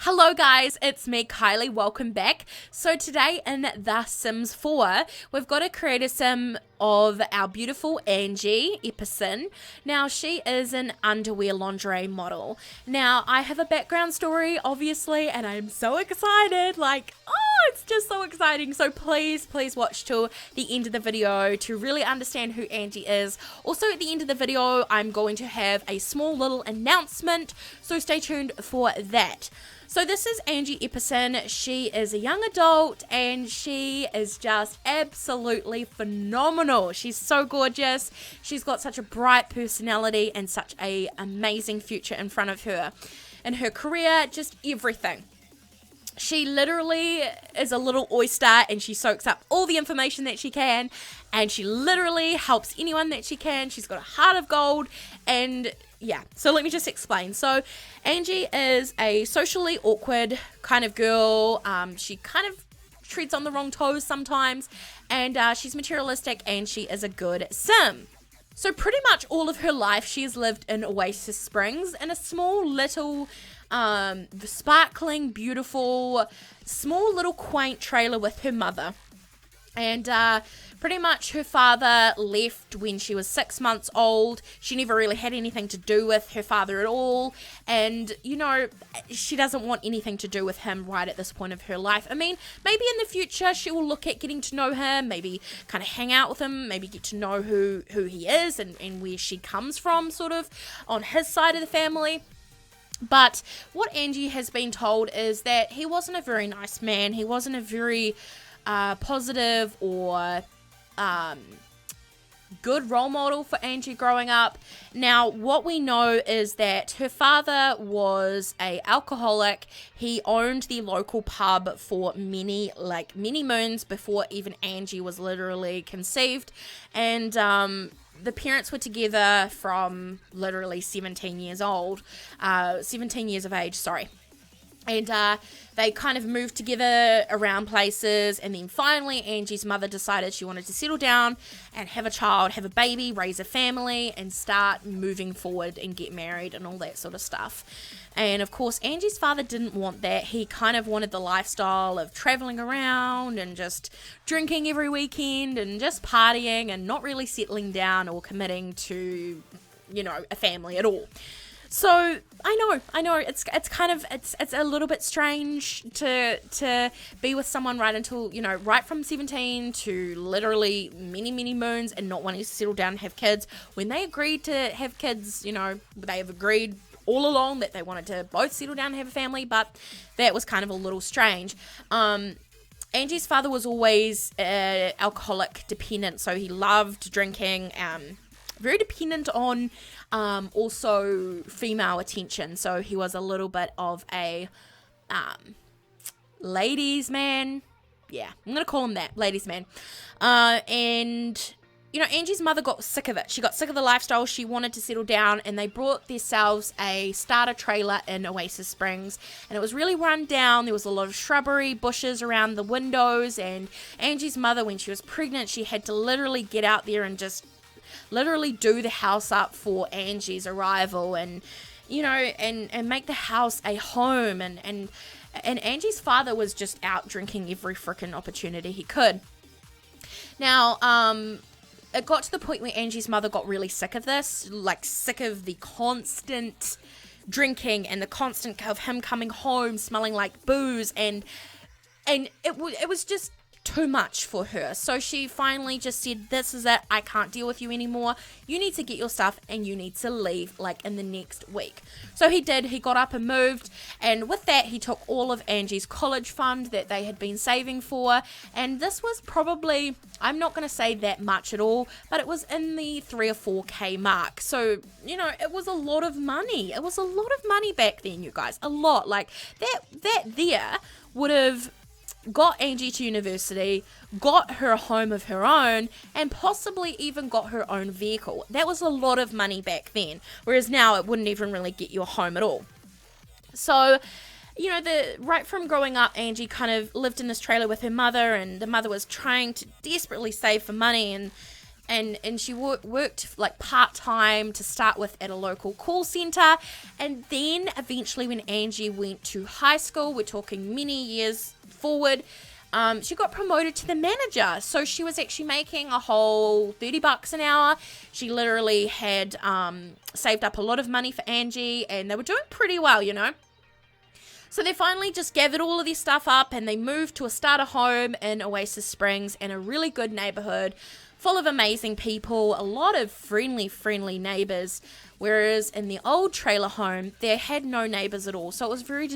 Hello guys, it's me, Kylie. Welcome back. So today in The Sims 4, we've got a creator sim of our beautiful Angie Epperson. Now, she is an underwear lingerie model. Now, I have a background story, obviously, and I'm so excited. It's just so exciting. So please watch till the end of the video to really understand who Angie is. Also, at the end of the video, I'm going to have a small little announcement, so stay tuned for that. So this is Angie Epperson. She is a young adult and she is just absolutely phenomenal. She's so gorgeous. She's got such a bright personality and such an amazing future in front of her. In her career, just everything. She literally is a little oyster and she soaks up all the information that she can, and she literally helps anyone that she can. She's got a heart of gold, and yeah, so let me just explain. So Angie is a socially awkward kind of girl. She kind of treads on the wrong toes sometimes, and she's materialistic, and she is a good sim. So pretty much all of her life she has lived in Oasis Springs in a small little sparkling, beautiful, small little quaint trailer with her mother. And pretty much her father left when she was 6 months old. She never really had anything to do with her father at all. And, you know, she doesn't want anything to do with him right at this point of her life. I mean, maybe in the future she will look at getting to know him, maybe kind of hang out with him, maybe get to know who he is and where she comes from, sort of, on his side of the family. But what Angie has been told is that he wasn't a very nice man. He wasn't a very positive or good role model for Angie growing up. Now, what we know is that her father was a alcoholic. He owned the local pub for many moons before even Angie was literally conceived. And the parents were together from literally 17 years of age, sorry. And they kind of moved together around places, and then finally Angie's mother decided she wanted to settle down and have a child, have a baby, raise a family, and start moving forward and get married and all that sort of stuff. And of course Angie's father didn't want that. He kind of wanted the lifestyle of traveling around and just drinking every weekend and just partying and not really settling down or committing to, you know, a family at all. So I know it's a little bit strange to be with someone right from 17 to literally many moons and not wanting to settle down and have kids. When they agreed to have kids, you know, they have agreed all along that they wanted to both settle down and have a family, but that was kind of a little strange. Angie's father was always alcoholic dependent, so he loved drinking, very dependent on also female attention. So he was a little bit of a ladies man. Yeah, I'm going to call him that, ladies man. And, you know, Angie's mother got sick of it. She got sick of the lifestyle. She wanted to settle down, and they brought themselves a starter trailer in Oasis Springs, and it was really run down. There was a lot of shrubbery, bushes around the windows, and Angie's mother, when she was pregnant, she had to literally get out there and just literally do the house up for Angie's arrival, and, you know, and make the house a home, and Angie's father was just out drinking every freaking opportunity he could. Now, it got to the point where Angie's mother got really sick of this, like sick of the constant drinking and the constant of him coming home smelling like booze, and it was just too much for her. So she finally just said, this is it, I can't deal with you anymore. You need to get your stuff and you need to leave, like, in the next week. So he did. He got up and moved, and with that he took all of Angie's college fund that they had been saving for, and this was probably, I'm not going to say that much at all, but it was in the 3 or 4K mark. So, you know, it was a lot of money. It was a lot of money back then, you guys. A lot. Like, that there would have got Angie to university, got her a home of her own, and possibly even got her own vehicle. That was a lot of money back then, whereas now it wouldn't even really get you a home at all. So, you know, right from growing up, Angie kind of lived in this trailer with her mother, and the mother was trying to desperately save for money, and And she worked like part-time to start with at a local call center. And then eventually when Angie went to high school, we're talking many years forward, she got promoted to the manager. So she was actually making a whole $30 an hour. She literally had saved up a lot of money for Angie, and they were doing pretty well, you know. So they finally just gathered all of their stuff up and they moved to a starter home in Oasis Springs, in a really good neighborhood full of amazing people, a lot of friendly neighbors, whereas in the old trailer home, they had no neighbors at all. So it was very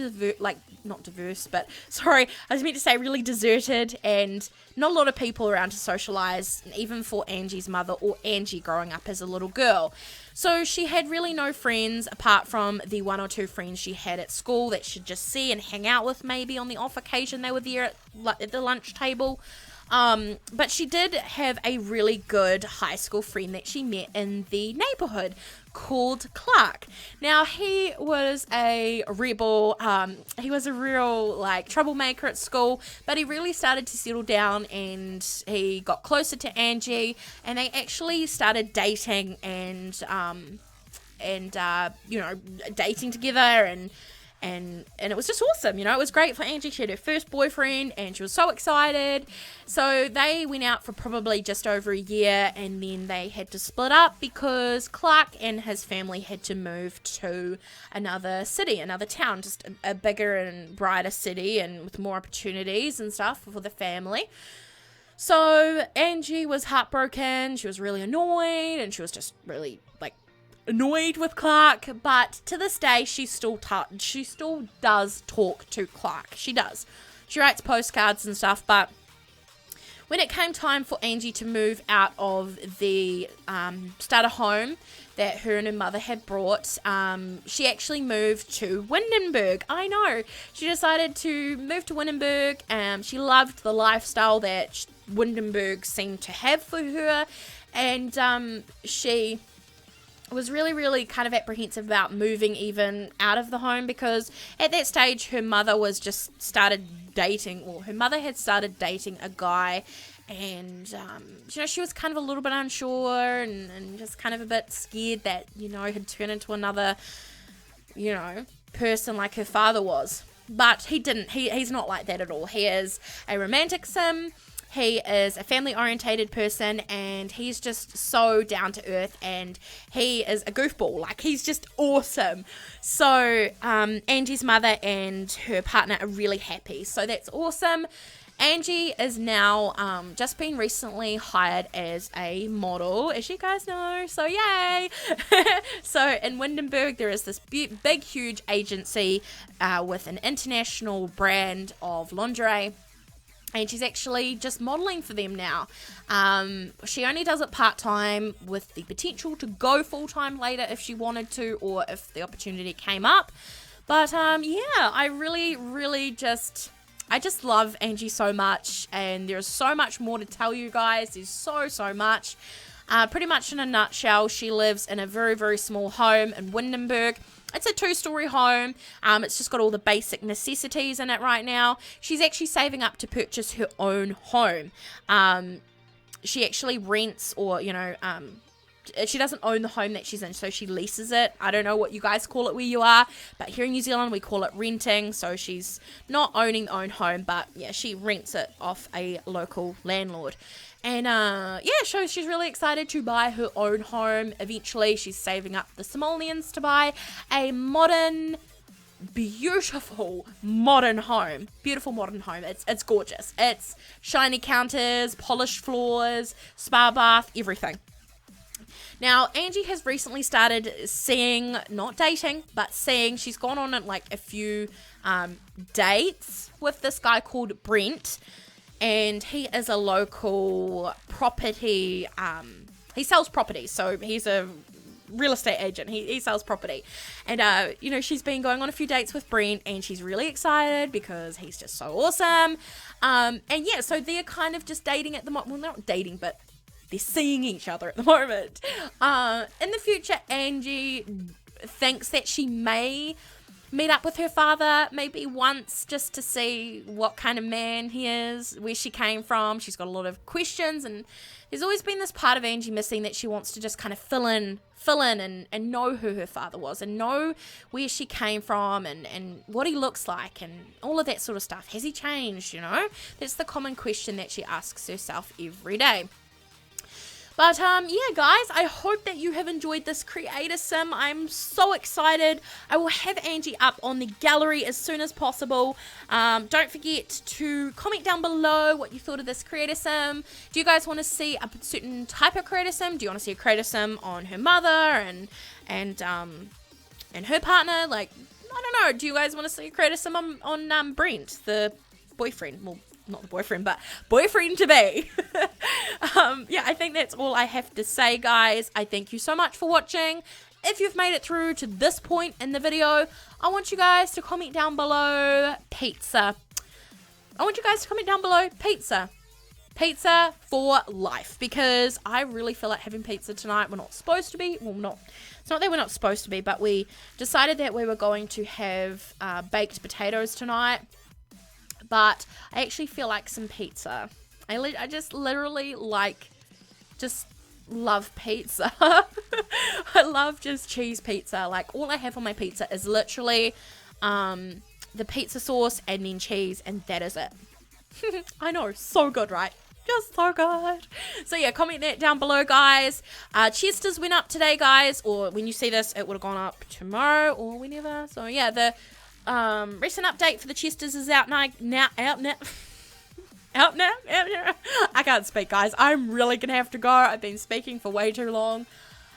not diverse, but sorry, I was meant to say really deserted, and not a lot of people around to socialize, even for Angie's mother or Angie growing up as a little girl. So she had really no friends apart from the one or two friends she had at school that she'd just see and hang out with maybe on the off occasion they were there at the lunch table. But she did have a really good high school friend that she met in the neighborhood called Clark. Now, he was a rebel. He was a real like troublemaker at school, but he really started to settle down and he got closer to Angie, and they actually started dating and you know, dating together, and it was just awesome, you know. It was great for Angie. She had her first boyfriend and she was so excited. So they went out for probably just over a year, and then they had to split up because Clark and his family had to move to another city, another town, just a bigger and brighter city and with more opportunities and stuff for the family. So Angie was heartbroken. She was really annoyed, and she was just really like annoyed with Clark, but to this day she still does talk to Clark. She does. She writes postcards and stuff, but when it came time for Angie to move out of the starter home that her and her mother had brought, she actually moved to Windenburg. I know. She decided to move to Windenburg. She loved the lifestyle that Windenburg seemed to have for her, and she was really kind of apprehensive about moving even out of the home, because at that stage her mother was just started dating, or her mother had started dating a guy, and you know, she was kind of a little bit unsure and just kind of a bit scared that, you know, he'd turn into another, you know, person like her father was. But he didn't. He's not like that at all. He is a romantic sim. He is a family-orientated person, and he's just so down to earth, and he is a goofball. Like, he's just awesome. So Angie's mother and her partner are really happy. So that's awesome. Angie is now just been recently hired as a model, as you guys know. So yay! So in Windenburg, there is this big, huge agency with an international brand of lingerie. And she's actually just modeling for them now. She only does it part-time with the potential to go full-time later if she wanted to, or if the opportunity came up. But yeah, I just love Angie so much, and there's so much more to tell you guys. There's so much. Pretty much in a nutshell, she lives in a very small home in Windenburg. It's a 2-story home. It's just got all the basic necessities in it right now. She's actually saving up to purchase her own home. She actually rents, or, you know, she doesn't own the home that she's in, so she leases it. I don't know what you guys call it where you are, but here in New Zealand we call it renting. So she's not owning the own home, but yeah, she rents it off a local landlord. And yeah, so she's really excited to buy her own home. Eventually, she's saving up the simoleons to buy a modern, beautiful modern home. Beautiful modern home. It's gorgeous. It's shiny counters, polished floors, spa bath, everything. Now, Angie has recently started seeing, not dating, but seeing, she's gone on like a few dates with this guy called Brent. And he is a local property, he sells property, so he's a real estate agent. He sells property. And, you know, she's been going on a few dates with Brent, and she's really excited because he's just so awesome. And yeah, so they're kind of just dating at the moment. Well, they're not dating, but they're seeing each other at the moment. In the future, Angie thinks that she may meet up with her father maybe once just to see what kind of man he is, where she came from. She's got a lot of questions, and there's always been this part of Angie missing that she wants to just kind of fill in and know who her father was and know where she came from and what he looks like and all of that sort of stuff. Has he changed, you know? That's the common question that she asks herself every day. But yeah, guys, I hope that you have enjoyed this creator sim. I'm so excited. I will have Angie up on the gallery as soon as possible. Don't forget to comment down below what you thought of this creator sim. Do you guys want to see a certain type of creator sim? Do you want to see a creator sim on her mother and her partner? Like, I don't know. Do you guys want to see a creator sim on Brent, the boyfriend? Well, not the boyfriend, but boyfriend to be. Yeah, I think that's all I have to say, guys. I thank you so much for watching. If you've made it through to this point in the video, I want you guys to comment down below pizza. I want you guys to comment down below pizza. Pizza for life, because I really feel like having pizza tonight. We're not supposed to be. Well, it's not that we're not supposed to be, but we decided that we were going to have baked potatoes tonight. But I actually feel like some pizza. I just literally just love pizza. I love just cheese pizza. Like, all I have on my pizza is literally the pizza sauce and then cheese, and that is it. I know, so good, right? Just so good. So yeah, comment that down below, guys. Chester's went up today, guys, or when you see this, it would have gone up tomorrow or whenever. So yeah, the recent update for the Chesters is out now. I can't speak, guys. I'm really gonna have to go. I've been speaking for way too long.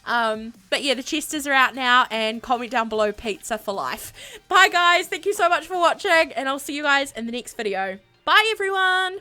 But yeah, the Chesters are out now, and comment down below pizza for life. Bye, guys. Thank you so much for watching, and I'll see you guys in the next video. Bye, everyone.